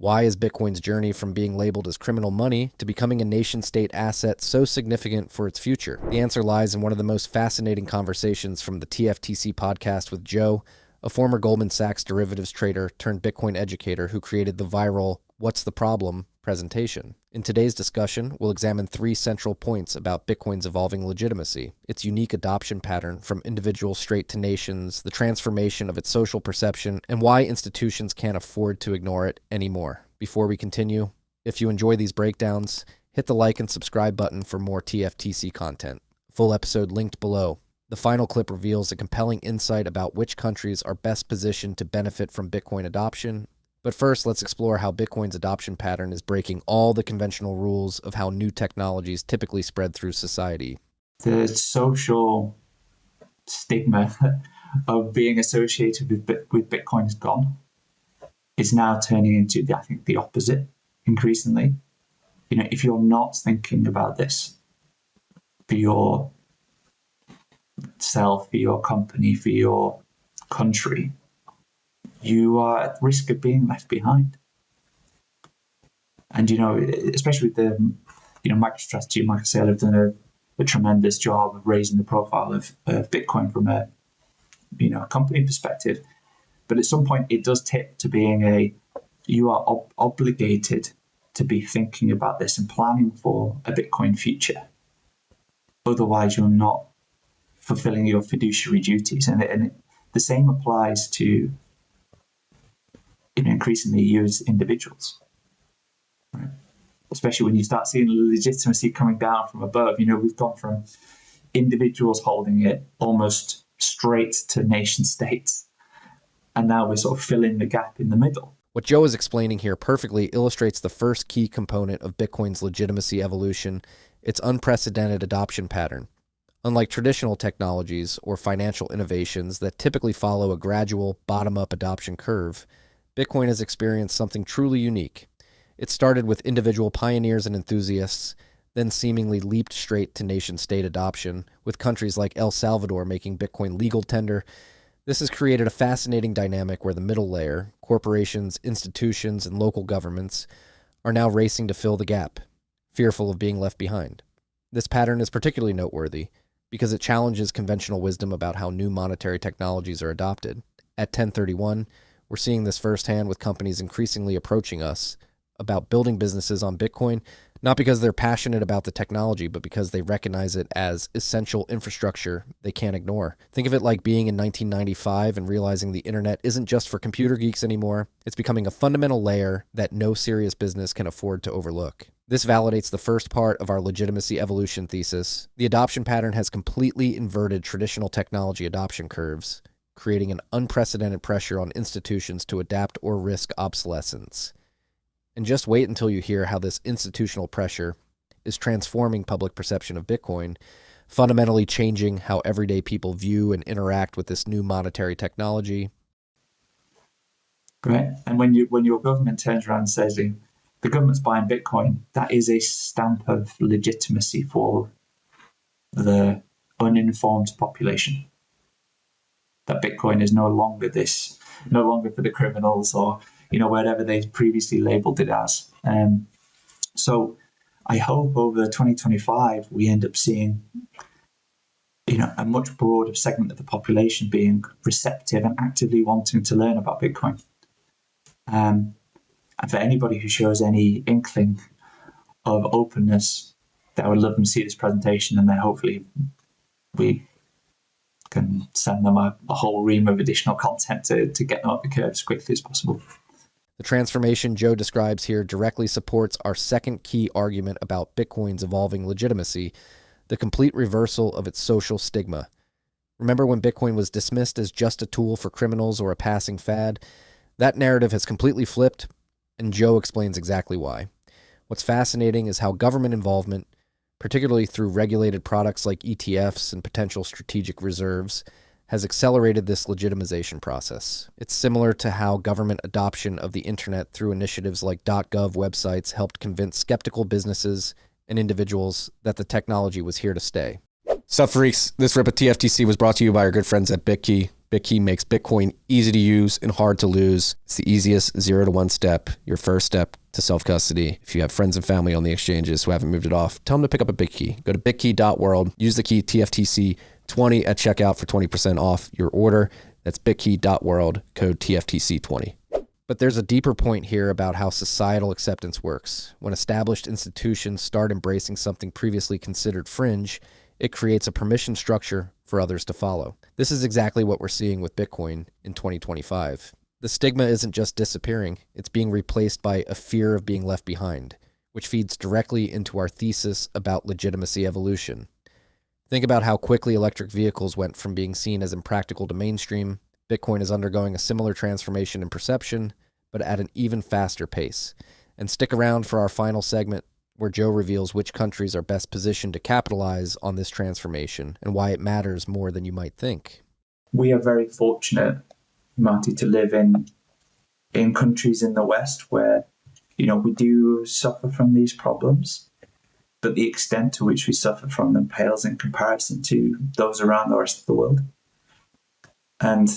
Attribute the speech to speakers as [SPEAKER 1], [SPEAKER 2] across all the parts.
[SPEAKER 1] Why is Bitcoin's journey from being labeled as criminal money to becoming a nation-state asset so significant for its future? The answer lies in one of the most fascinating conversations from the TFTC podcast with Joe, a former Goldman Sachs derivatives trader turned Bitcoin educator who created the viral "What's the Problem?" presentation. In today's discussion, we'll examine three central points about Bitcoin's evolving legitimacy, its unique adoption pattern from individuals straight to nations, the transformation of its social perception, and why institutions can't afford to ignore it anymore. Before we continue, if you enjoy these breakdowns, hit the like and subscribe button for more TFTC content. Full episode linked below. The final clip reveals a compelling insight about which countries are best positioned to benefit from Bitcoin adoption. But first, let's explore how Bitcoin's adoption pattern is breaking all the conventional rules of how new technologies typically spread through society.
[SPEAKER 2] The social stigma of being associated with Bitcoin is gone. It's now turning into, I think, the opposite increasingly. If you're not thinking about this for your self, for your company, for your country, you are at risk of being left behind. And, especially with the, MicroStrategy, like I said, have done a tremendous job of raising the profile of Bitcoin from a company perspective. But at some point, it does tip to being you are obligated to be thinking about this and planning for a Bitcoin future. Otherwise, you're not fulfilling your fiduciary duties. And the same applies to increasingly you as individuals, right? Especially when you start seeing legitimacy coming down from above. We've gone from individuals holding it almost straight to nation states, and now we're sort of filling the gap in the middle.
[SPEAKER 1] What Joe is explaining here perfectly illustrates the first key component of Bitcoin's legitimacy evolution, its unprecedented adoption pattern. Unlike traditional technologies or financial innovations that typically follow a gradual, bottom-up adoption curve, Bitcoin has experienced something truly unique. It started with individual pioneers and enthusiasts, then seemingly leaped straight to nation-state adoption, with countries like El Salvador making Bitcoin legal tender. This has created a fascinating dynamic where the middle layer, corporations, institutions, and local governments, are now racing to fill the gap, fearful of being left behind. This pattern is particularly noteworthy because it challenges conventional wisdom about how new monetary technologies are adopted. At 1031, we're seeing this firsthand with companies increasingly approaching us about building businesses on Bitcoin, not because they're passionate about the technology, but because they recognize it as essential infrastructure they can't ignore. Think of it like being in 1995 and realizing the internet isn't just for computer geeks anymore. It's becoming a fundamental layer that no serious business can afford to overlook. This validates the first part of our legitimacy evolution thesis. The adoption pattern has completely inverted traditional technology adoption curves, creating an unprecedented pressure on institutions to adapt or risk obsolescence. And just wait until you hear how this institutional pressure is transforming public perception of Bitcoin, fundamentally changing how everyday people view and interact with this new monetary technology.
[SPEAKER 2] Right. And when your government turns around and says the government's buying Bitcoin, that is a stamp of legitimacy for the uninformed population. That Bitcoin is no longer for the criminals or whatever they previously labeled it as. So I hope over 2025 we end up seeing a much broader segment of the population being receptive and actively wanting to learn about Bitcoin. And for anybody who shows any inkling of openness, I would love them to see this presentation, and then hopefully we can send them a whole ream of additional content to get them up the curve as quickly as possible.
[SPEAKER 1] The transformation Joe describes here directly supports our second key argument about Bitcoin's evolving legitimacy, the complete reversal of its social stigma. Remember when Bitcoin was dismissed as just a tool for criminals or a passing fad? That narrative has completely flipped, and Joe explains exactly why. What's fascinating is how government involvement, particularly through regulated products like ETFs and potential strategic reserves, has accelerated this legitimization process. It's similar to how government adoption of the internet through initiatives like .gov websites helped convince skeptical businesses and individuals that the technology was here to stay. Sup freaks, this rip of TFTC was brought to you by our good friends at BitKey. BitKey makes Bitcoin easy to use and hard to lose. It's the easiest 0 to 1 step, your first step to self-custody. If you have friends and family on the exchanges who haven't moved it off, tell them to pick up a BitKey. Go to bitkey.world, use the key TFTC20 at checkout for 20% off your order. That's bitkey.world, code TFTC20. But there's a deeper point here about how societal acceptance works. When established institutions start embracing something previously considered fringe, it creates a permission structure for others to follow. This is exactly what we're seeing with Bitcoin in 2025. The stigma isn't just disappearing, it's being replaced by a fear of being left behind, which feeds directly into our thesis about legitimacy evolution. Think about how quickly electric vehicles went from being seen as impractical to mainstream. Bitcoin is undergoing a similar transformation in perception, but at an even faster pace. And stick around for our final segment, where Joe reveals which countries are best positioned to capitalize on this transformation and why it matters more than you might think.
[SPEAKER 2] We are very fortunate, Marty, to live in countries in the West where, we do suffer from these problems, but the extent to which we suffer from them pales in comparison to those around the rest of the world. And,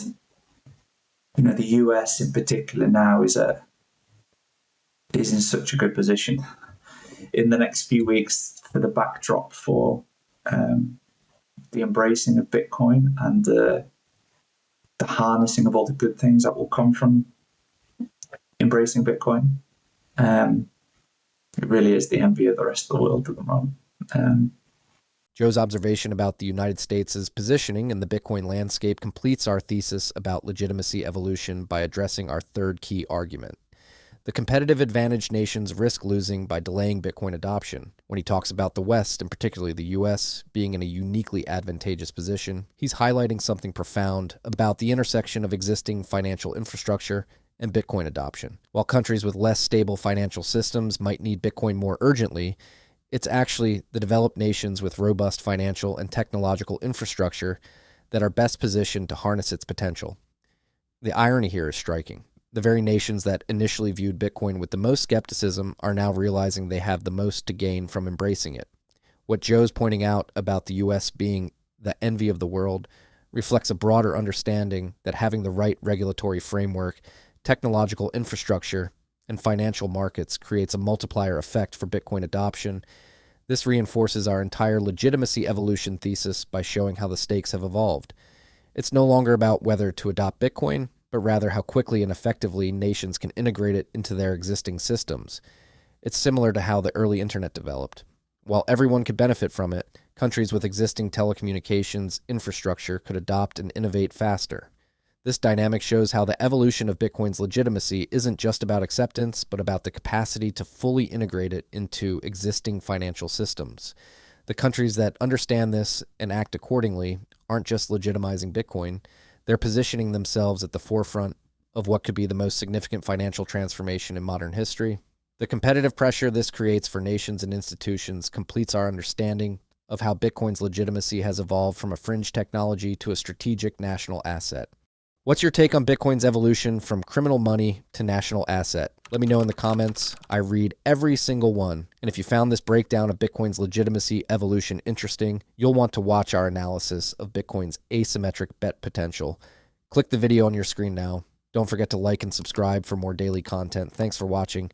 [SPEAKER 2] the US in particular now is in such a good position. In the next few weeks, for the backdrop for the embracing of Bitcoin and the harnessing of all the good things that will come from embracing Bitcoin, it really is the envy of the rest of the world at the moment.
[SPEAKER 1] Joe's observation about the United States' positioning in the Bitcoin landscape completes our thesis about legitimacy evolution by addressing our third key argument. The competitive advantage nations risk losing by delaying Bitcoin adoption. When he talks about the West, and particularly the US, being in a uniquely advantageous position, he's highlighting something profound about the intersection of existing financial infrastructure and Bitcoin adoption. While countries with less stable financial systems might need Bitcoin more urgently, it's actually the developed nations with robust financial and technological infrastructure that are best positioned to harness its potential. The irony here is striking. The very nations that initially viewed Bitcoin with the most skepticism are now realizing they have the most to gain from embracing it. What Joe's pointing out about the US being the envy of the world reflects a broader understanding that having the right regulatory framework, technological infrastructure, and financial markets creates a multiplier effect for Bitcoin adoption. This reinforces our entire legitimacy evolution thesis by showing how the stakes have evolved. It's no longer about whether to adopt Bitcoin, but rather how quickly and effectively nations can integrate it into their existing systems. It's similar to how the early internet developed. While everyone could benefit from it, countries with existing telecommunications infrastructure could adopt and innovate faster. This dynamic shows how the evolution of Bitcoin's legitimacy isn't just about acceptance, but about the capacity to fully integrate it into existing financial systems. The countries that understand this and act accordingly aren't just legitimizing Bitcoin, they're positioning themselves at the forefront of what could be the most significant financial transformation in modern history. The competitive pressure this creates for nations and institutions completes our understanding of how Bitcoin's legitimacy has evolved from a fringe technology to a strategic national asset. What's your take on Bitcoin's evolution from criminal money to national asset? Let me know in the comments. I read every single one. And if you found this breakdown of Bitcoin's legitimacy evolution interesting, you'll want to watch our analysis of Bitcoin's asymmetric bet potential. Click the video on your screen now. Don't forget to like and subscribe for more daily content. Thanks for watching.